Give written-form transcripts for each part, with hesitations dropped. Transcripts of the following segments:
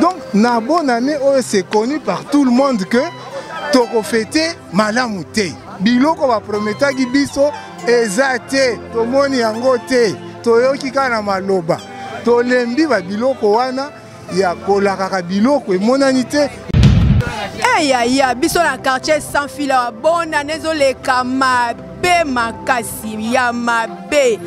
Donc na bonne année c'est connu par tout le monde que toko fêter malamu te biloko ba prometaki biso eza te tomoni yango te toyoki kana maloba tolembi ba biloko wana ya kolaka biloko emonani te. Ya biso na quartier sans fil bonne année zoleka mabe makasi ya mabe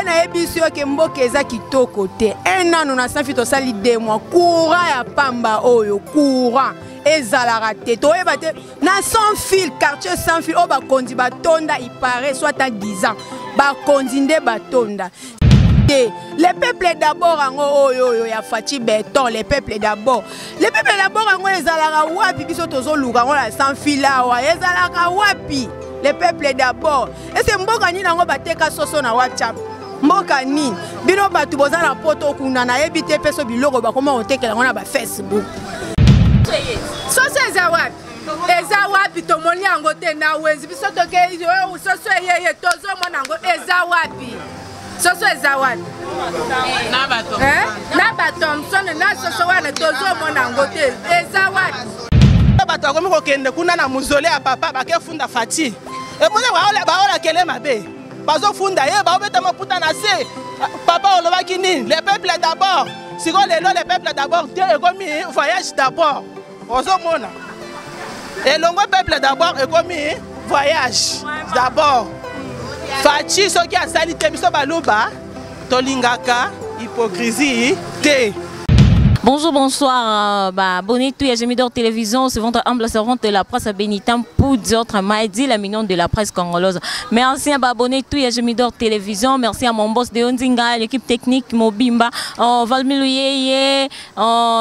na yebiso ke mboka eza kitoko te. Un an na sans fil tosali 2 mois courant ya pamba oyo courant ezalaka te toyeba te na sans fil quartier sans fil o bakondi batonda il paraît soit à 10 ans bakondi nde batonda. Les peuples d'abord en oyo ya Fati Béton, les peuples d'abord en ezalaka wapi biso tozoluka ngo la sans fil awa ezalaka wapi les peuples d'abord. Et c'est mboka ni nango bateka soso na WhatsApp mboka ni bino batu boza na poto kuna na yebite peso biloko bakoma otekela ngo na ba Facebook soso eza wapi tomoni yango te na wenzi biso toke soso yeye tozo mona ngo eza wapi soso eza wapi na batom sono na soso wana tozo mona ngo te eza wapi bato akomi kokende kuna na muzole ya papa bakefunda Fati emone baola kele mabe bazofunda ye baobeta maputa na se papa olobaki nini les peuples d'abord siko lelo les peuples d'abord te ekomi voyage d'abord ozomona elongo peuple d'abord ekomi voyage d'abord Fati soki asali te biso baloba tolingaka hypocrisie te. Bonjour, bonsoir, abonnez tous à Gemidor Télévision, c'est votre humble servante de la presse à Bénitam pour d'autres Maïdi, la mignonne de la presse congolaise. Merci à abonnez tous à Gemidor Télévision, merci à mon boss de Ondinga, l'équipe technique Mobimba, Valmilou Yeye,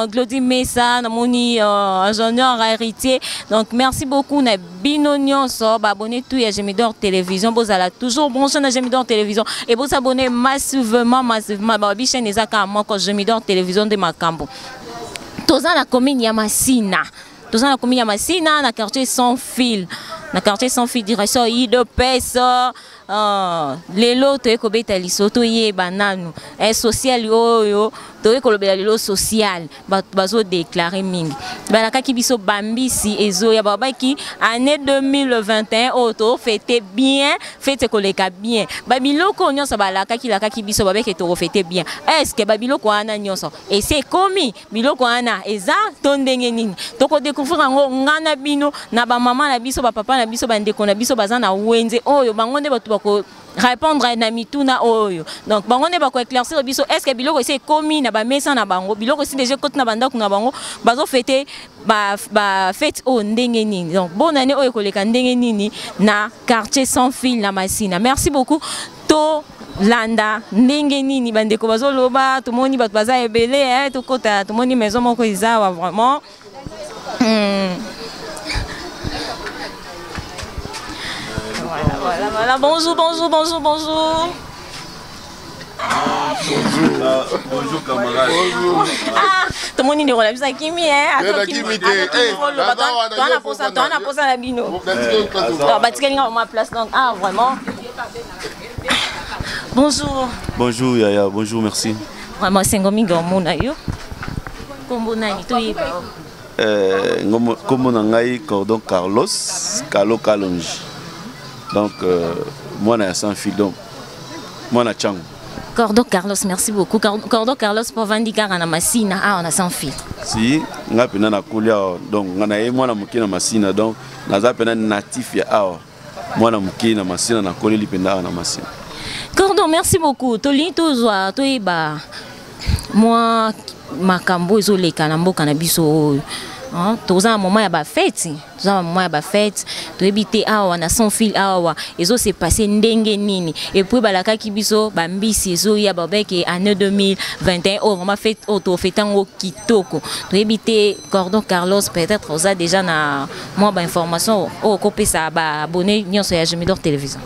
Glody Messa, Namoni, ingénieur héritier. Donc merci beaucoup, na Binonion, abonnez tous à Gemidor Télévision, vous allez toujours brancher à Gemidor Télévision et vous abonnez massivement, Bichen Ezaka, moi, quand Gemidor Télévision de Macambo. Toza na commune ya Masina. Toza na commune ya Masina na quartier sans fil. Na quartier sans fil direction IDPS. Lelo to ekobeta lisoto ye bananu. Social yo to ekolobela lelo social. Bazo déclarer mingi. Balaka ki biso bambisi ezo ya babaki année 2021 auto fêter bien, fête koleka bien. Babiloko nyonso balaka ki laka ki biso babeke to fêter bien. Est-ce que babiloko ana nyonso et c'est commis biloko ana eza tondenge nini. Toko découvrir ngo ngana bino na ba maman na biso ba papa na biso ba ndeko na biso bazana wenze oyo bango nde batu bako répondre na mituna oyo. Donc bango ne bako éclaircir biso est-ce que biloko c'est commis na ba mesa na bango biloko si déjà côté na banda kuna bango bazo fêter ba fête o ndenge nini. Donc bonne année oyo koleka ndenge nini na quartier sans fil na Masina. Merci beaucoup to landa ndenge nini bandeko bazo loba tout moni bat baza ebele to kota tout moni maison moko izawa vraiment Voilà. Bonjour. Bonjour camarade. Tout le monde est relâché ça kimi Toi posa la bino. Ma place donc vraiment. Bonjour Yaya, bonjour merci. Vraiment c'est ngomi ngomona yo. Kombo nani to yeba. Kombo nangai Cordon Carlos Kalonji. Donc moi na sans fil donc moi na Chango. Cordon Carlos, merci beaucoup. Cordon Carlos pour Vandika na Masina, on a sans fil. Si, nga pena na kulia donc ngana ye moi na muki na Masina donc naza pena natif ya awa. Moi na muki na Masina na koli lipenda na Masina. Cordon, merci beaucoup. Toli tozwa toyeba moi makambo ezoleka na mboka na biso. Toza un moment ya ba fête, to ebite awa na sans fil awa ezo se passer ndenge nini et puis balaka ki biso bambisi ezo ya babeke année 2021 on m'a fait auto fetango kitoko to ebite Cordon Carlos peut-être oza déjà na moi ba information au copé ça ba abonné nyonso ya Gemidor Télévision.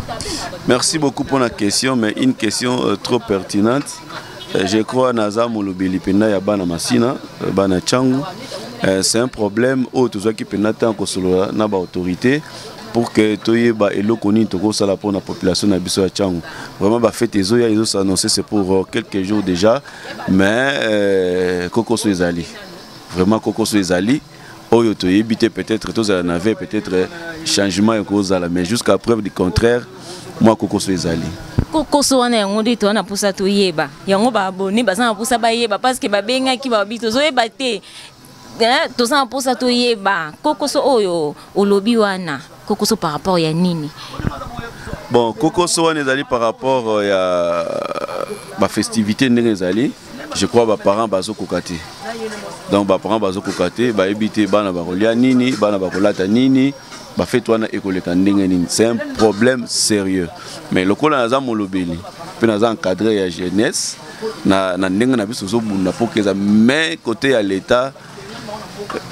Merci beaucoup pour la question mais une question trop pertinente. Je crois naza molobeli pena ya bana Masina bana Changu. C'est un problème où tous ceux qui peuvent n'attendre que sur la autorité pour que toyeba eloko nini tokosala pour la population na biso ya Tchango. Vraiment ba fête ezoya ezo annoncé c'est pour quelques jours déjà, mais kokoso ezali. Vraiment kokoso ezali. Oyo toyebi te peut-être tous en avait peut-être changement et cause là, mais jusqu'à preuve du contraire, moi kokoso ezali. Kokoso wana yango de to na pusa toyeba. Yango ba abonné ba na pusa ba yeba parce que ba benga ki ba bito zoyeba te. To sa pusa toyeba. Kokoso oyo olobi wana. Kokoso par rapport ya nini? Bon, kokoso wana ezali par rapport ya ba festivité ndenge ezali. Je crois que les parents bazo kokate. Donc les parents bazo kokate, ba ebité bana ba kolia nini, bana ba kolata nini, ba fait wana ekoleka ndenge nini. C'est un problème sérieux. Mais le kola naza molobeli, pe naza encadré ya jeunesse na ndenge na biso zo bunda pour que ça mais côté à l'état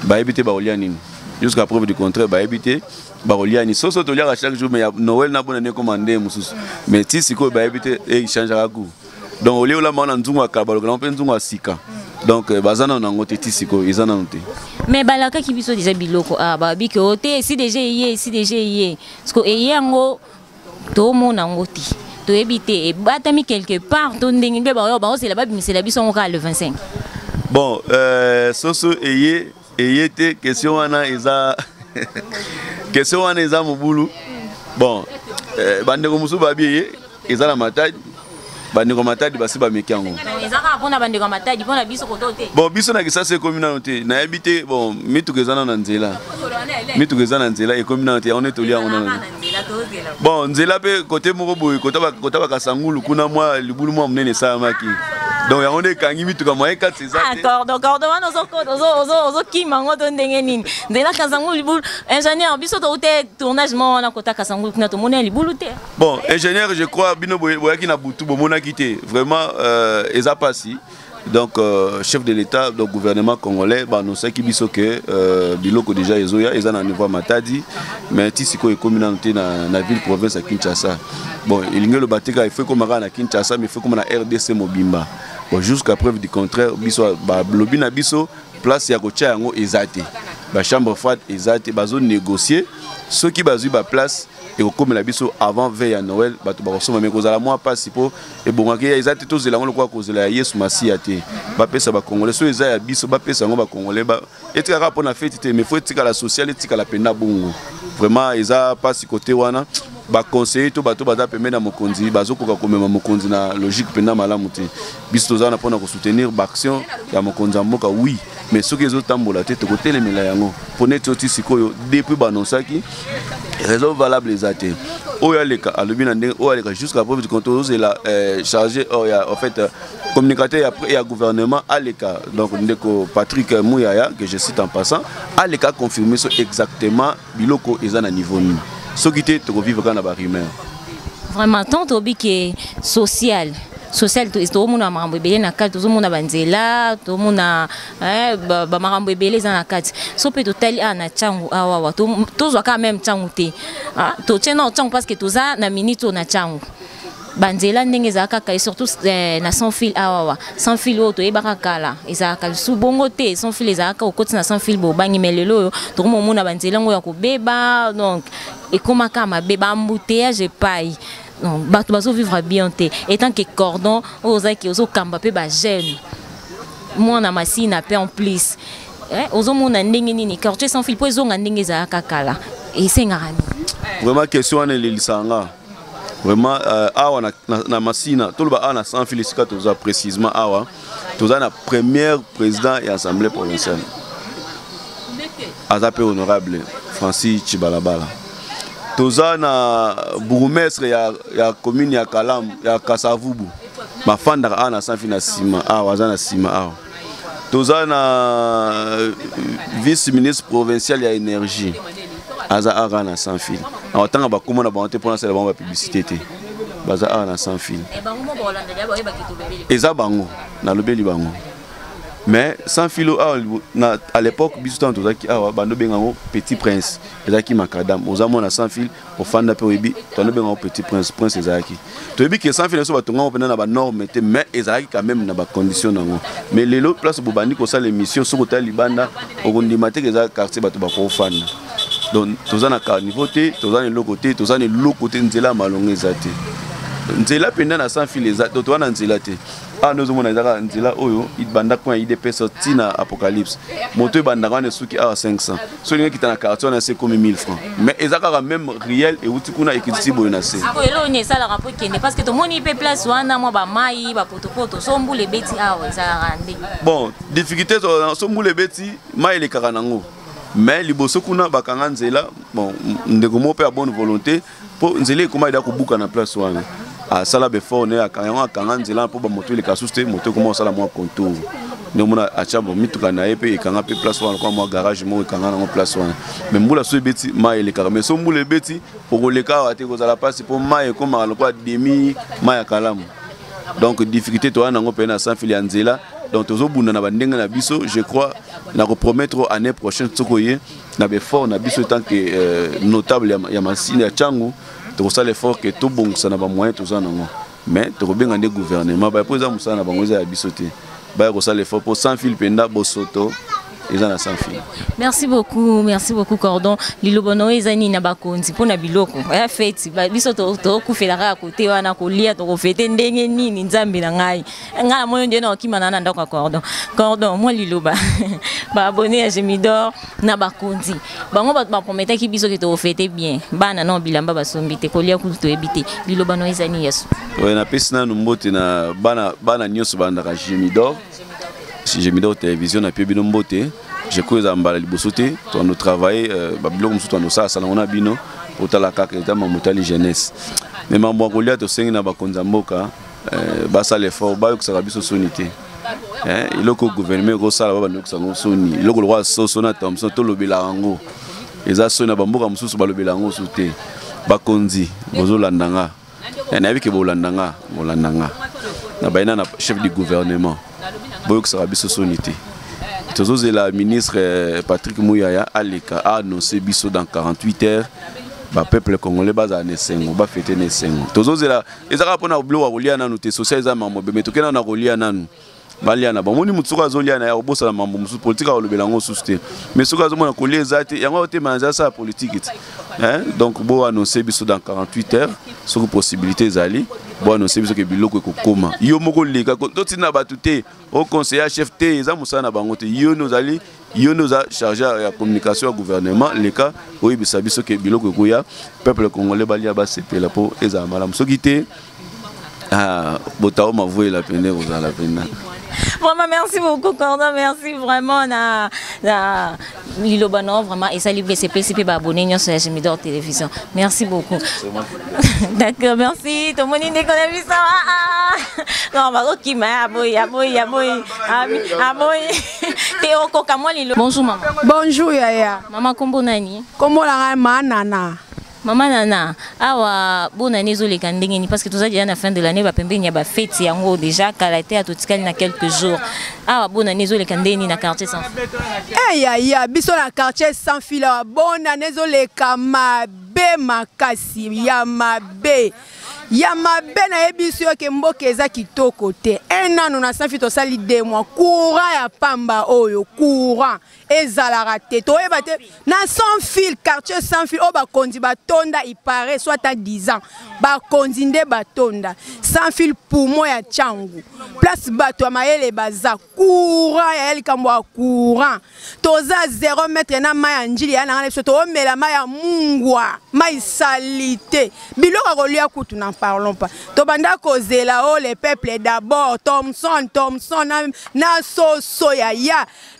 ba ebité ba kolia nini. Jusqu'à preuve du contraire ba ebité ba kolia nini. Soso to lia chaque jour mais Noël na bona ne commander mususu. Mais ti siko ba ebité e changera goût. Donc au lieu là on a nzungu akabalo on peut nzungu asika donc bazana on a ngote tisiko izana noté mais balaka ki biso déjà biloko ba bi ke oté si déjà yé parce que yango to mona ngoti to ebité e batami quelque part to ndenge be ba c'est là-bas c'est la biso ngoka le 25 bon soso eyé te question wana eza question wana eza mobulu bon bandeko musu babiye eza la matadi bandeko matadi basi ba mekiango ezaka pona bandeko matadi pona biso kotote bon biso na kisa se communauté na habité bon mitukezana na nzela mitukezana nzela e communauté on est tolia on a bon nzela pe côté moko boy kota ba kasangulu kuna mwa libulu mwa munene sa maki donc ya on est kangi mituka moyen 4 c'est ça d'accord wana ozo kimango to ndenge nini nzela kasangulu libulu ingénieur biso to te tournage mo na kota kasangulu kuna to mona libulu te bon ingénieur je crois bino boyaki na butu bomona quitté vraiment eza passé donc chef de l'état donc gouvernement congolais ba non sait ki biso que biloko déjà ezoya eza na niveau matadi mais tisiko e communauté na ville province à Kinshasa bon il ngelo bateka il faut comme na Kinshasa mais il faut comme na RDC Mobimba bon jusqu'à preuve du contraire biso ba lobby na biso place ya ko tia yango ezate ba chambre froide ezate bazo négocier ceux qui bazui ba place et au comme la biso avant veille à Noël bato ba kosoma mais kozala moi pas sipo et bon ngaki ezate to zela ngolo kwa kozela Yesu Masi ate ba pesa ba congolais so eza ya biso ba pesa ngo ba congolais ba etika rapport na fête mais faut etika la sociale etika la pena bongo vraiment eza pas si côté wana ba conseiller to bato baza pemena mokonzi bazo koka komema mokonzi na logique pena malamu te biso tozana pona ko soutenir ba action ya mokonzi mboka oui mais ceux qui ont tambola te côté les mela yango ponete oti sikoyo depuis banosaki raison valable les athées oya leka alobina ndenge oya leka jusqu'à preuve du contrôle c'est la chargé en fait communicateur après et gouvernement aleka donc ndeko Patrick Mouyaya que je cite en passant aleka confirmer exactement biloko ezana niveau ni ceux qui étaient to vivre kana ba rumeur vraiment tant obi que social to mona marambo ebele na kati to mona banzela to mona ba marambo ebele za na kati so pe totali na Tchango awa to zwa quand même Tchango te to tena Tchango parce que to za na minute na Tchango banzela ndenge za kaka et surtout na sans fil awa sans fil to ebaka kala ezaka su bongo te sans fil ezaka okoti na sans fil bo bangi melelo to mona banzela ngo ya kobeba donc ekomaka mabeba embouteillage epai non, bato bazo vivre bien te étant que cordon ozaki ozo kamba pe ba jeune moi na masina pe en plus ozo mona ndenge nini quartier sans fil po ezonga ndenge za kakala et c'est ngani vraiment question na lisanga vraiment awa na masina to ba na sans fil sika toza précisément awa toza na premier président et assemblée provinciale azape honorable Francis Chibalabala toza na bourgmestre ya commune ya Kalam ya Kasavubu mafanda ana sanfi na sima awa za na sima awa toza na vice ministre provincial ya énergie aza ara na sans fil awatanga bakoma na banté pour na ba publicité te baza ara na sans fil eza bango na lobeli bango mais sans filo à l'époque biso tanto zaki awa bando bengango petit prince ezaki makadam ozamona sans fil ofanda pe oyebi tando bengango petit prince ezaki toyebi que sans fil so batonga opena na ba norme te mais ezaki quand même na ba condition nango mais lelo place bobandi ko sala émission so kota libanda okondima te eza quartier bato ba ko fanda donc toza na carniveau te toza na eloko te toza na eloko te nzela malongo eza te nzela penda na sans fil eza to toza na nzela te nozomona ezaka nzela oyo ibandaka mpo ya idps ntina apocalypse moto ebandaka wana esuki awa 500 so elingi kita na quartier wana se komi 1000 francs mais eza kaka même riel euti kuna ekitisi boye na se elo oni esalaka mpo ekende parce que tomoni mpe place wana mwa bamai bapotopoto so mbula ebeti awa ezalaka nde bon difficulté so mbula ebeti mai elekaka nango mais liboso kuna bakanga nzela bon ndeko moko mpe ya bonne volonté mpo nzela ekoma eda kobuka na place wana asala befort ne akanga nzela mpo bamoto eleka susu te moto ekoma osala mwa contour nde omona atia bo mituka na ye mpe ekanga mpe place wana kwa mwa garage moko ekanga nango place wana mais mbula so ebeti mai elekaka mais so mbula ebeti okoleka awa te kozala mpasi mpo mai ekomaka lokola demi mai ya kalamu donc difficulté toza nango mpe na sans fil ya nzela donc tozobunda na bandenge na biso je crois na kopromettre année prochaine sokoye na befort na biso tant que notable ya masine ya Tchangu tokosala effort que tobongisa na bamoyen toza nango mais tokobenga nde gouvernement bapo eza mosala na bango eza ya biso te baya kosala effort mpo sans fil mpenza bosoto eza na sans fil. Merci beaucoup Cordon lilobono eza nini na bakonzi mpona biloko ya feti biso tokufelaka ya kote wana kolia tokofete ndenge nini nzambe na ngai ngala moyo nde na okimana na ndako ya Cordon mwa liloba baabone ya Gemidor na bakonzi bango baprometaki biso ke tokofete bien bana na bilamba basombi te kolia kutu toyebi te lilobano eza nini yesu napesi nanu mbote na bana nyonso bandaka Gemidor si Gemidor télévision na bino mbote je crois que mbala liboso te to no travailler babiloko musu to no sala ngona bino otala kaka eta mamotali jeunesse mais mambo kolia to sengi na bakonza mboka basala effort ba yokusaka biso sonité iloko gouvernement ko sala ba bandokusa ngo soni iloko lwa soso na Thompson to lobela ngo eza soni na bamboka mususu balobela ngo sute bakonzi bozolandanga na yebike bolandanga na baina na chef du gouvernement boyo kusaka biso sonité tozozela ministre Patrick Mouyaya aleka a annoncé biso dans 48 heures ba peuple congolais baza na sengo ba fêter na sengo tozozela ezaka pona blo wa kolia nanu te social za mambo be metokena na kolia nanu baliana bamoni mutsuka zoliana ya obosala mambo musu politique olobela ngo suste mais soka zomona kolia ezate yango te manza sa politique donc bo annoncer biso dans 48 heures sur possibilité ezali bo annoncer biso ke biloko ekokoma yo moko leka totina batute au conseiller chef te eza musana na bango te yo noza chargé ya communication ya gouvernement leka oyebisa biso ke biloko ekoya peuple congolais balia ba sepela po eza malamu soki te botao mavoué la peine ozala pena. Vraiment, merci beaucoup, Cordon. Merci vraiment. Lilobano, vraiment. Et ça, c'est PCP abonné sur la Gemidor Télévision. Merci beaucoup. D'accord, merci. Tout le monde est connu ça. Non, bah, ok, mais bonjour, maman. Bonjour, Yaya. Maman, comment nani? Comment la Nana? Maman Nana, awa bonne année zo les kandengeni parce que tout ça déjà à la fin de l'année va pembe nya ba fête yango déjà kalaté à totikali na quelques jours. Awa bonne année zo les kandengeni na quartier sans fil. Ya biso na quartier sans fil bonne année zo les kamabe makasi ya mabe. Ya mabe na yebiso ke mboka eza kitoko te. Enano na sans fil to sali 2 mois courant ya pamba oyo courant ezala te to eba te na sans fil quartier sans fil o ba kondi batonda il paraît soit à 10 ans ba kondi nde batonda sans fil poumon ya Tchangu place bato ya mayele baza courant ya elikambo courant toza 0 mètre na mai njili ya na leso to omela mai ya mungwa mai salité biloko kolia kutu na parlons pas to banda kozela o les peuples d'abord Thompson na soso ya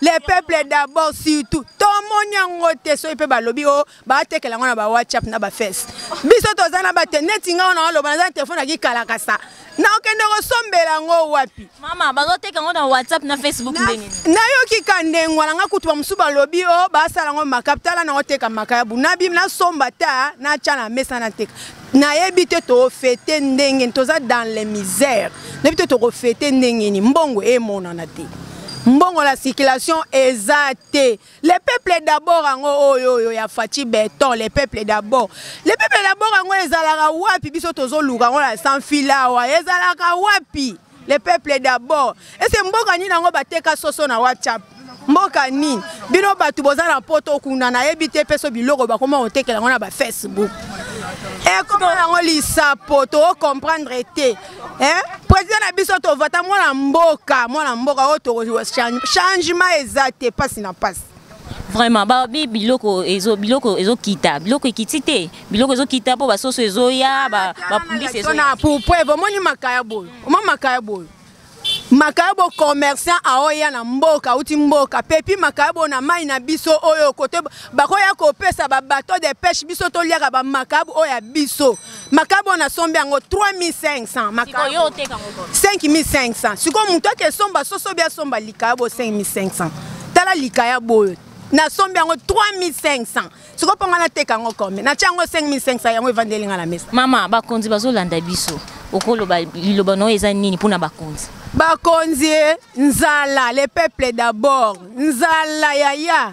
les peuples d'abord surtout to monyango te so ipe balobi o ba tekela ngona ba WhatsApp na ba face biso tozana ba teneti nga na loba na telefone ki kalakasa na okende kosombela ngo wapi mama bazoteka ngo na WhatsApp na Facebook ndeni na yo ki kandengwa nga kutu ba musuba lobi o ba sala ngo makapitala na oteka makayabu na bim na somba ta na chana mesa na teka na yebite to fete ndenge toza dans les misères na bite to fete ndenge ni mbongo e mona na te mbongo la circulation ezate les peuples d'abord ngo oyo ya Fati Beton les peuples d'abord ngo ezalaka wapi biso tozoluka ngo la sans fila wa ezalaka wapi les peuples d'abord et c'est mboka ni nango bateka soso na WhatsApp mboka nini bino batu boza na poto kuna na ebite peso biloko bakoma otekela ngona ba Facebook comment yango lisa poto o comprendre te président na biso to vota mwana mboka o to changement exact passe na passe. Vraiment babi biloko ezo kita biloko ekitite biloko ezo kita po basoso ezo ya ba pumbisi ezo na pour preuve moni makaya boy commerçant aoya na mboka uti mboka pepi makabo na mai na biso oyo kote bakoya kopesa ba bateau de pêche biso to liaka ba makabo oya biso makabo na sombe yango 3500 makabo yo teka ngoko 5500 siko mutu ke somba soso bia somba likabo 5500 tala likaya boy na sombe yango 3500 siko ponga na teka ngoko me na chango 5500 yango evandelinga na mesa mama bakonzi bazolanda biso okolo ba liloba no eza nini pona bakonzi bakonzi nzala le peuple d'abord nzala yaya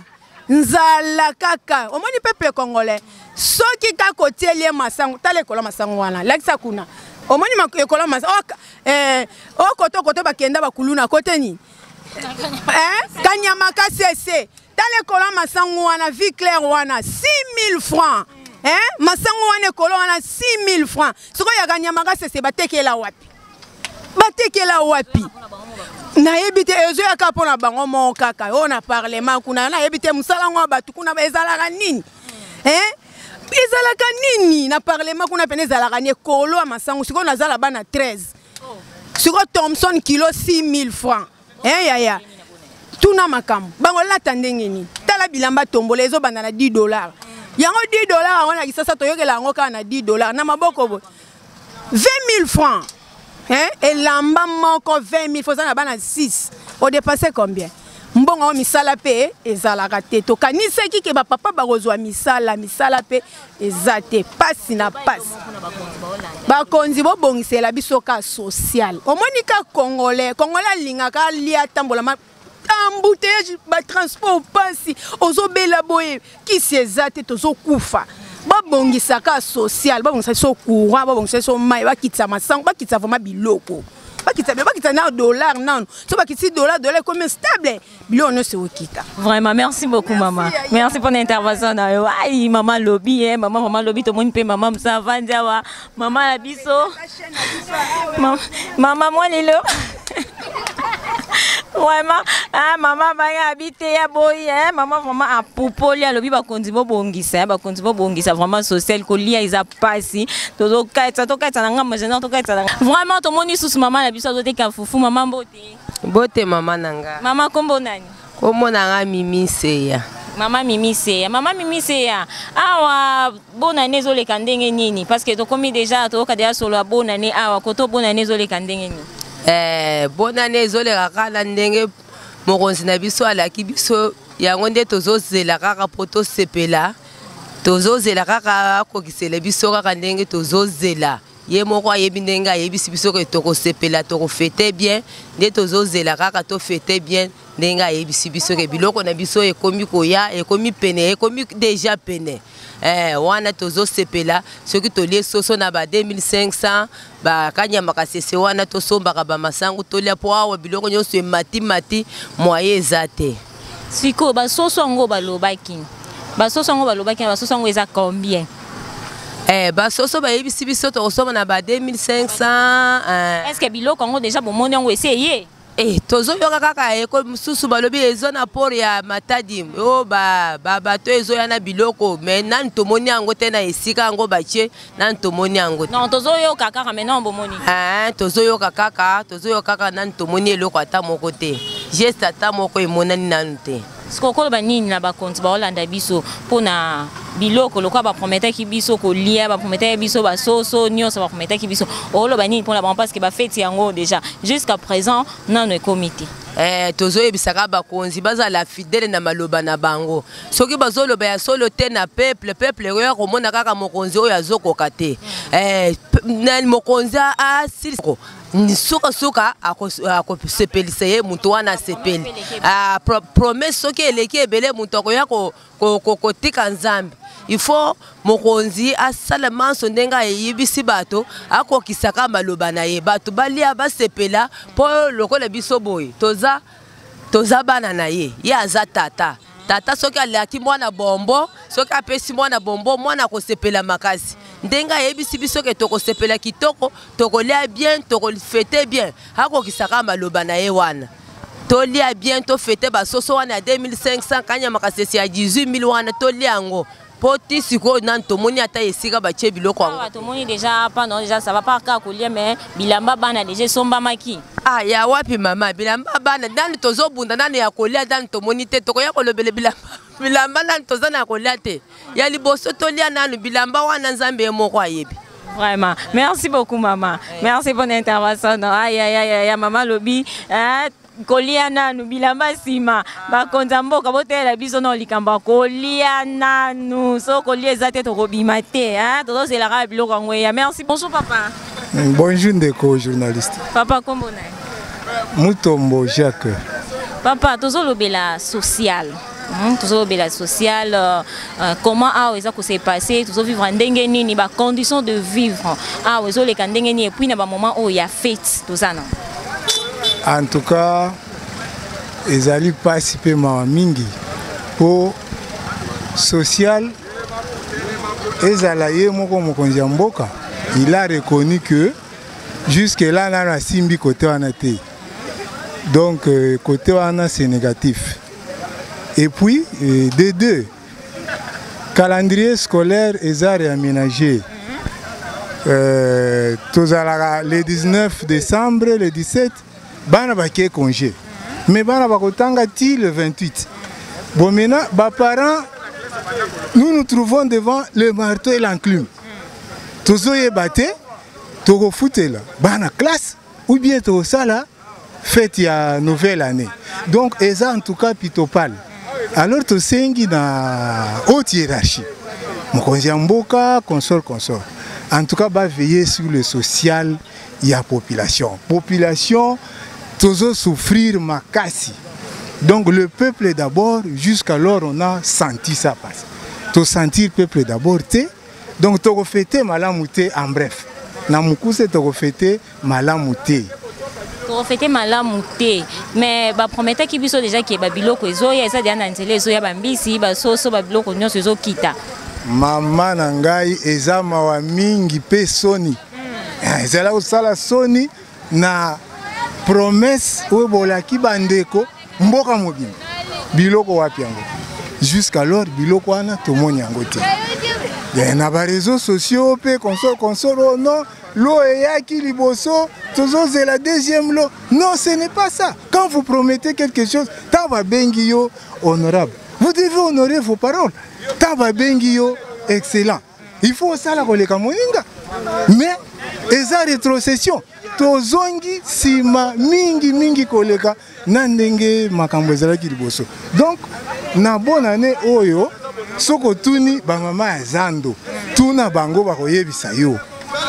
nzala kaka omoni peuple congolais soki kako tielie masango tale kola masango wana lakisa kuna omoni makola masango koto bakenda bakuluna kote ni kanyama kasese tale kola masango wana vie claire wana 6000 francs masango wana kola wana 6000 francs soko ya kanyama kasese batekela wapi na ebite ezo ya kapona bango mo kaka ona parlement kuna na ebite musala ngo batu kuna ezalaka nini ezalaka nini na parlement kuna pene ezalaka ni kolo masango siko nazala bana 13 siko Thompson kilo 6000 francs ya tuna makamu bango lata ndenge ni tala bilamba tombola ezo banda na $10 yango $10 wana kisasa toyokela yango kana na $10 na maboko bo 20000 francs et lamba moko 20000 faut ça na 6 au dépasser combien mbongo misala pe ezalaka te to kaniseki ke ba papa bakozwa misala pe ezate passe na passe ba konzi bo bongisela bisoka social omonika congolais lingaka lia tambola embouteillage ba transport passe ozobela boye kisi ezate tozo kufa babongisaka social babongisa so courant babongisa so mai bakitsa masango bakitsa vraiment biloko bakitsa na dollar non so bakitsi dollar comme stable biloko no se okita. Vraiment merci beaucoup maman, merci pour l'intervention na yo. Ai maman lobby maman vraiment lobby to moni pe maman msa vandia wa maman la biso maman moi lelo vraiment maman baya habité ya boy maman vraiment a popoli a lobi bakonzi bo bongisa vraiment social ko lia isa pasi to kaitsa na ngamba jena to kaitsa vraiment to moni susu maman la biso zote ka fufu maman bote maman nanga maman kombo nani kombo nanga mimiseya Maman Mimiseya awa bonne année zo le kandenge nini parce que to komi déjà to ka déjà solo bonne année awa koto bonne année zo le kandenge nini bonne année ezoleka kala ndenge mokonzi na biso alaki biso yango nde tozozela kaka po tosepela tozozela kaka akokisela biso kaka ndenge tozozela ye moko ayebi ndenge ayebisi biso ke tokosepela tokofete bien nde tozozela kaka tofete bien ndenge ayebisi biso ke biloko na biso ekomi koya ekomi pene ekomi déjà pene wana tozosepela soki tolie soso na ba 2500 ba kanyama kasese wana tosombaka ba masango tolia po awa biloko nyonso mati moye ezate siko ba soso ngo balobaki basoso ngo eza combien basoso bayebisi biso tokosoma na ba 2500 est-ce que biloko ngo déjà bomoni ngo essayer tozoyoka kaka eko mususu balobi ezo na port ya Matadi bato ezo ya na biloko mais nani tomoni yango te na esika yango batie nani tomoni yango non tozoyoka kaka mais non bomoni tozoyoka kaka nani tomoni eloko ata moko te geste ata moko emonani nanu te sikokolo banini na bakonzi baolanda biso pona biloko lokwa baprometaki biso kolia baprometaki biso basoso nyonso baprometaki biso oloba nini pona parce que bafeti yango déjà jusqu'à présent nano ekomite tozoyebisaka bakonzi bazala fidèle na maloba na bango soki bazoloba ya solo te na peuple oyo komona kaka mokonzi oyo azokoka te mokonzi asiliko suka akosepelisa ye mutu wana asepeli promesse soki eleki ebele mutu akoya kotika nzambe il faut mokonzi asala manso ndenge ayebisi bato akokisaka maloba na ye bato balia basepela po lokola biso boye toza toza bana na ye aza tata tata soki alaki mwana bombo soki apesi mwana bombo mwana kosepela makasi ndenge ayebisi biso ke tokosepela kitoko tokolia bien tokofete bien akokisaka maloba na ye wana tolia bien tofete basoso wana ya 2500 kanya makasesi ya 18000 wana tolia yango poti siko nan tomoni ata esika batie biloko yango tomoni déjà pas non déjà ça va pas ka kolia mais bilamba bana déjà somba maki ya wapi mama bilamba bana nani tozobunda nani ya kolia nani tomoni te tokoya kolobele bilamba nani tozana kolia te ya liboso tolia nanu bilamba wana nzambe moko ayebi. Vraiment. Merci beaucoup maman. Merci pour l'intervention. Aïe aïe aïe aïe maman lobi koliana nu bilamba sima bakonza mboka botela biso na likamba koliana nu so kolia ezate to robima te hein to zela ka biloko ngwe. Merci. Bonjour papa. Bonjour ndeko journaliste. Papa kombo na Mutombo Jacques. Papa tozo lobela social. Toujours bela social comment ça s'est passé toujours vivre en ndenge nini ba conditions de vivre zo les ndenge ni et puis na ba moment où il y a fête tout ça non. En tout cas ezali participer ma mingi pour social ezala ye moko mokonzi mboka il a reconnu que jusque là na simbi côté wana te donc côté wana c'est négatif. Et puis, de deux, calendrier scolaire est réaménagé. Le 19 décembre, le 17, bana baké congé. Mais bana bakotanga ti le 28. Bon maintenant, parents, nous trouvons devant le marteau et l'enclume. Tozo ye baté, togo fouté là, bana classe ou bien to sala fête ya nouvelle année. Donc, eza en tout cas pitopal. Alors tu sengi na haute hiérarchie. Mokonzi mboka consort. En tout cas, va veiller sur le social, il y a population. Population, toujours souffrir makasi. Donc le peuple d'abord, jusqu'alors on a senti ça passer. Tu sentir le peuple d'abord, donc tu as fêté malamouté en bref. Na mukuse tu as fêté malamouté. Fêter malamouté mais ba promettait ki biso déjà ki ba biloko ezoya eza dia na ntele ezoya ba mbisi ba soso ba biloko nyonso ezokita mama na ngai eza mawa mingi pe soni ezala osala soni na promesse oyo bolaki bandeko mboka mobimba biloko wapi yango jusqu'alors biloko wana tomoni yango te na ba réseaux sociaux pe consort non l'eau est qui liboso, c'est la deuxième lot. Non, ce n'est pas ça. Quand vous promettez quelque chose, taba bengio honorable. Vous devez honorer vos paroles. Taba bengio excellent. Il faut ça la koleka moninga. Mais eza rétrocession. Tozongi sima mingi koleka nandenge makambo ezala ki liboso. Donc na bonne année oyo soko tuni ba mama zando. Tuna bango bakoyebisa yo.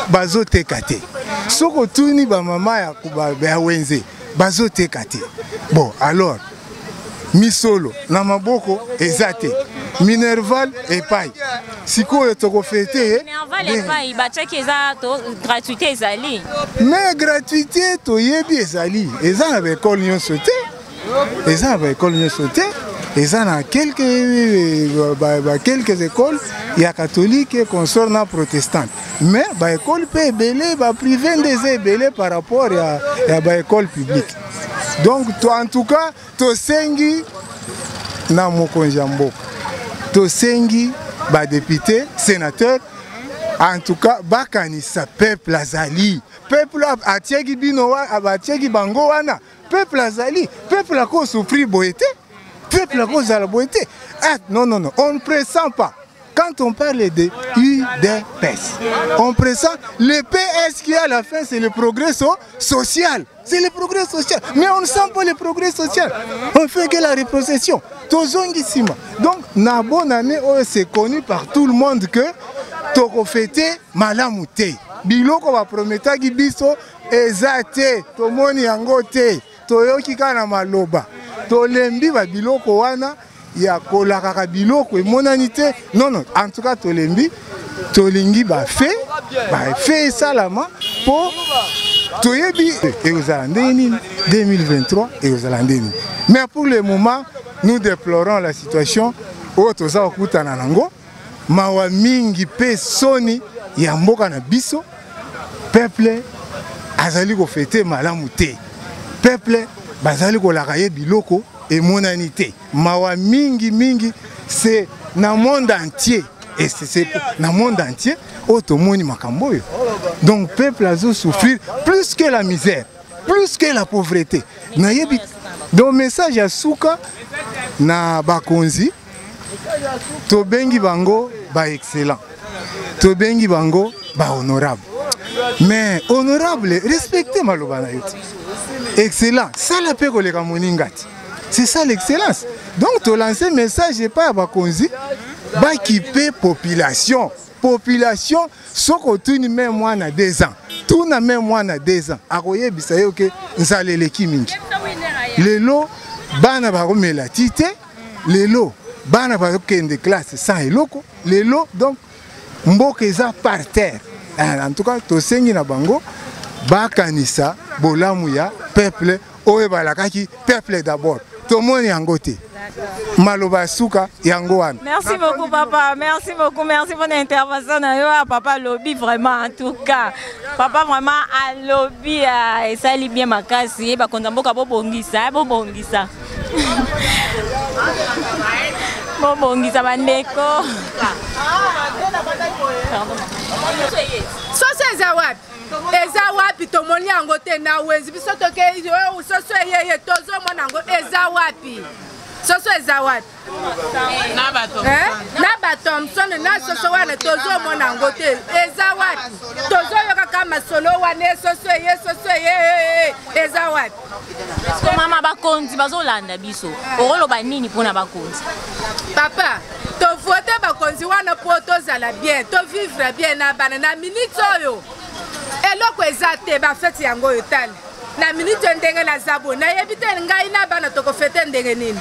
Bazo tekate. Soko tuni ba mama ya kuba ya wenze. Bazo tekate. Bon, alors, misolo, na maboko, ezate. Minerval et paille. Siko yo toko fete. Minerval et paille, ba tcheki ezato, gratuité ezali. Mais gratuité, to yebi ezali. Eza na école nyon sauté. Eza na école nyon sauté. Eza na quelques écoles. Il y a catholique et consort na protestante. Mais ba école peut belé, ba privé des belé par rapport à ba école publique. Donc toi en tout cas, to sengi na mokonzi mboka. To sengi ba député, sénateur, en tout cas ba kanisa peuple azali. Peuple atieki bino wa atieki bango wana. Peuple azali, peuple a ko souffrir boété. Peuple a ko zala boété. Ah non, on ne pressent pas. Quand on parle de UDPS, on pressent le PS qui à la fin c'est le progrès social. C'est le progrès social. Mais on ne sent pas le progrès social. On fait que la rétrocession. Donc, na bonne année, c'est connu par tout le monde que toko fêté malamouté. Biloko va promettre ki biso ezate tomoni yango te toyoki kana maloba tolembi ba biloko wana ya kolaka biloko emonanité non en tout cas tolembi tolingi ba fait salama pour toyebi et aux 2023 et aux Mais pour le moment, nous déplorons la situation. Otoza okutana nango, mawa mingi pe soni ya mboka na biso. Peuple azali ko fêter malamu te. Peuple bazali ko lakaye biloko et monanité. Mawa mingi c'est dans le monde entier. Et c'est dans le monde entier otomoni makambo yo. Donc peuple azo souffrir plus que la misère, plus que la pauvreté. Nayebi donc message ya suka na bakonzi tobengi bango ba excellent. Tobengi bango ba honorable. Mais honorable, respectez maloba na yote. Excellent, ça la pe koleka moningati. C'est ça l'excellence. Donc tu lances un message pas à bakonzi ba kipe population. Population soko tuni même moi na 2 ans. Tout na même moi na 2 ans. Akoye bisayo ke nzaleleki mingi. Lelo bana ba komela tite, lelo bana ba kende classe sans eloko, lelo donc mboka eza par terre. En tout cas to sengi na bango ba kanisa bolamu ya peuple oye balakaki peuple d'abord. Tout le monde est en côté. Maloba suka yango wana. Merci beaucoup papa, merci beaucoup, merci pour l'intervention. Papa lobby vraiment en tout cas. Papa vraiment à lobby et ça lit bien ma casse et ba konzamboka bobongisa, bobongisa. Bobongisa bandeko. So c'est zawad. Eza wapi tomoni yango te na wenzi biso toke soso yeye tozo mona yango eza wapi soso eza wapi na batomson na soso wana tozo mona yango te eza wapi tozo yoka kama solo wana soso ye eza wapi Ko mama bakonzi bazolanda biso okoloba nini mpona bakonzi papa to vote bakonzi wana po tozala bien to vivre bien na bana na minute oyo eloko eza te bafeti yango yotali na minute ndenge na zabo na yebite ngai na bana tokofete ndenge nini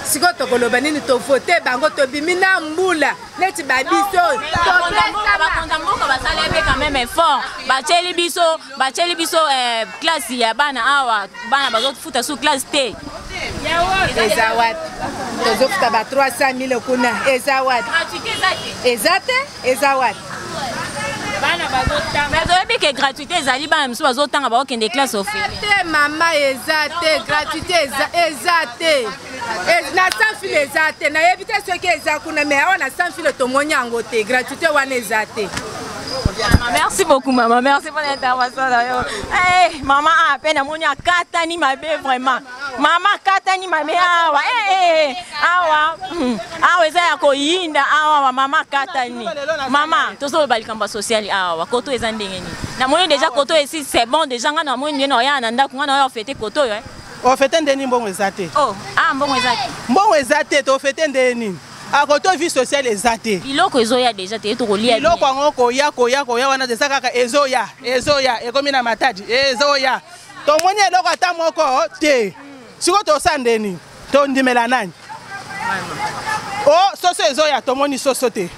siko tokoloba nini to vote bango to bimina mbula neti babiso bakonza mboka basala quand même effort bacheli biso classe ya bana awa bana bazofuta sous classe T eza wapi tozofuta ba 300 000 kuna eza wapi eza wapi mais vous que gratuité ezali bana miso bazotanga bakende classe ofele te mama eza te gratuité eza te na sans fil eza te na yebite soki eza kuna mais awana sans fil tomoni yango te gratuité wana eza te. Merci beaucoup maman, merci pour l'intervention. Hey, maman a peine amoni akatani mabe vraiment. Maman katani mabe awa awa eza ya koyinda awa mama katani. Maman tozo balikamba social awa koto eza ndenge ni. Na moni déjà koto ici c'est bon déjà ngana moni no ya nanda ngana ya fêter koto yo. O fêter ndeni mbongo eza te. Oh, mbongo eza te. Mbongo eza te to fêter ndeni. A koto vie sociale eza te. Biloko ezoya déjà te to kolia. Biloko ngo koya wana desa kaka ezoya ekomi na matadi ezoya. To moni eloko ata moko te. Siko to sandeni to ndimela nani. Oh soso ezoya to moni soso te.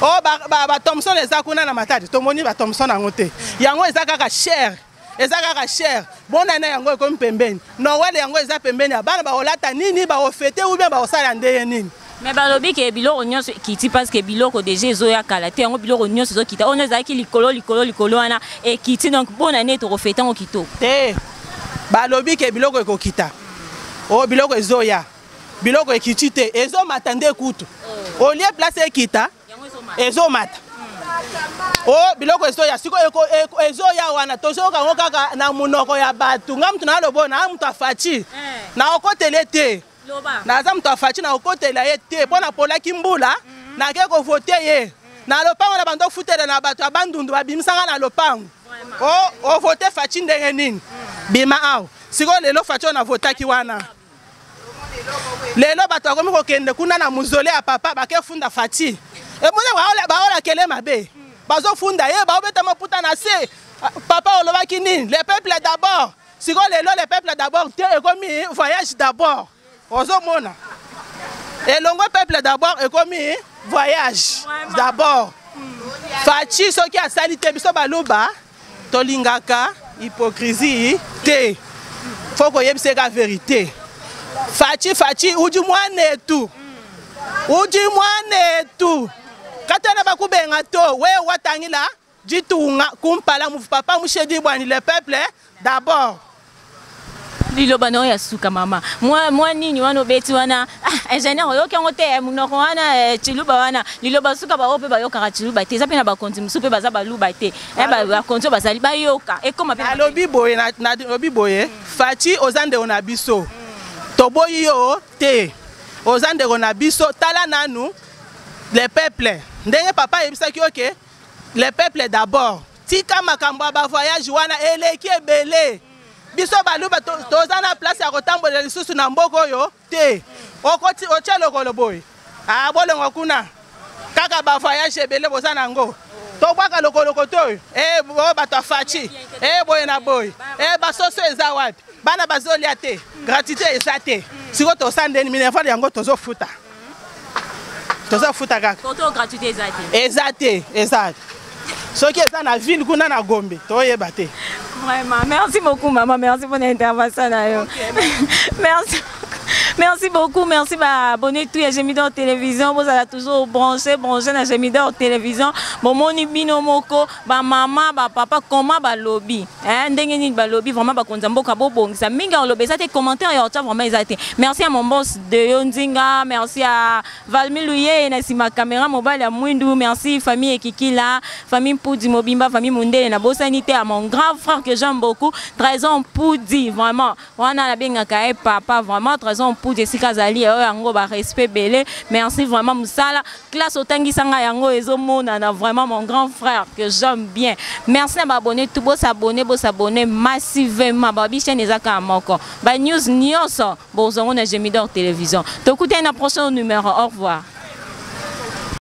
Oh ba Thompson eza kuna na matadi to moni ba Thompson ngo te. Yango eza kaka cher. Eza kaka cher. Bonne année yango ekomi pembeni. Noël yango eza pembeni abana ba olata nini ba ofete ou bien ba osala ndeye nini. Mais balobi ke biloko nyonso kiti parce que biloko déjà ezoya kala te yango biloko nyonso ezokita on ezaki likolo wana et kiti donc bonne année to refeta ngo kitoko te balobi ke biloko ekokita o biloko ezoya biloko ekiti te ezomata nde kutu au lieu place ekita ezomata o biloko ezoya siko ezoya wana tozoka ngo kaka na munoko ya batu ngamtu na lobona amutu afati na okotele te naza mtu afati na okotela ye te pona polaki mbula na ke ko voter ye na lopango na bando futela na bato abandundu babimisanga na lopango o voter fati ndenge nini bima aw siko lelo fati na votaki wana lelo bato akomi kokende kuna na muzole ya papa bake funda fati e mona baola kele mabe bazo funda ye baobeta maputa na se papa olobaki nini le peuple d'abord siko lelo le peuple d'abord te ekomi voyage d'abord Ozomona. Et le peuple d'abord est comme voyage d'abord. Fachi ce qui a salité biso baloba tolingaka hypocrisie te. Faut que yebise la vérité. Fachi uji mwane tu. Uji mwane tu. Katana bakubenga to we watangila jitunga kumpala mu papa mushedi bwani le peuple d'abord. Liloba no ya suka mama. Moi nini wana beti wana ingénieur yo ke ngote munoko wana chiluba wana liloba suka ba ope ba yoka chiluba te zape na ba konti musupe baza ba luba te. Ba konti bazali ba yoka. E koma pe lobi boye na lobi boye Fachi ozande ona biso. Toboyi yo te. Ozande ona biso tala nanu les peuples. Ndenge papa yebisaki OK. Les peuples d'abord. Tika makambo ba voyage wana eleki ebele. Biso baluba tozana place ya kotambola lisusu na mboko yo te. Okoti ochelo koloboy. Ah bolongo kuna. Kaka ba voyage ebele bozana ngo. Tobaka lokoloko to. Bato Fachi. Boy na boy. Basoso eza wapi? Bana bazolia te. Gratuité eza te. Siko to sandeni minerval yango tozo futa. Tozo futa kaka. Photo gratuité eza te. Eza te, eza. Ce qui est dans la ville, qu'on a na Gombe, toye bate. Vraiment, merci beaucoup maman, merci pour l'intervention. Merci. Merci beaucoup, merci abonner tout à Gemidor Télévision. Vous allez toujours brancher à Gemidor Télévision. Bon, mon ibino moko, ba maman, ba papa, comment ba lobby. Ndenge ni ba lobby, vraiment ba konzambo kabo bon. Ça minga on lobby, ça te commentaire et autre vraiment exacté. Merci à mon boss de Yondinga, merci à Valmi Louye, na si ma caméra mobile à Mwindu, merci famille Kikila, famille Poudi Mobimba, famille Mundele na bosanité à mon grand frère que j'aime beaucoup, Trésor Poudi, vraiment. On a la benga kae papa, vraiment Trésor pour Jessica Zali yango ba respect belé. Merci vraiment Moussala. Classe Otangi Sanga yango ezomona na vraiment mon grand frère que j'aime bien. Merci à m'abonner tout beau s'abonner massivement ba bi chaîne ezaka moko. Ba news nyonso bozongo na Gemidor Télévision. T'écoutez un prochain numéro. Au revoir.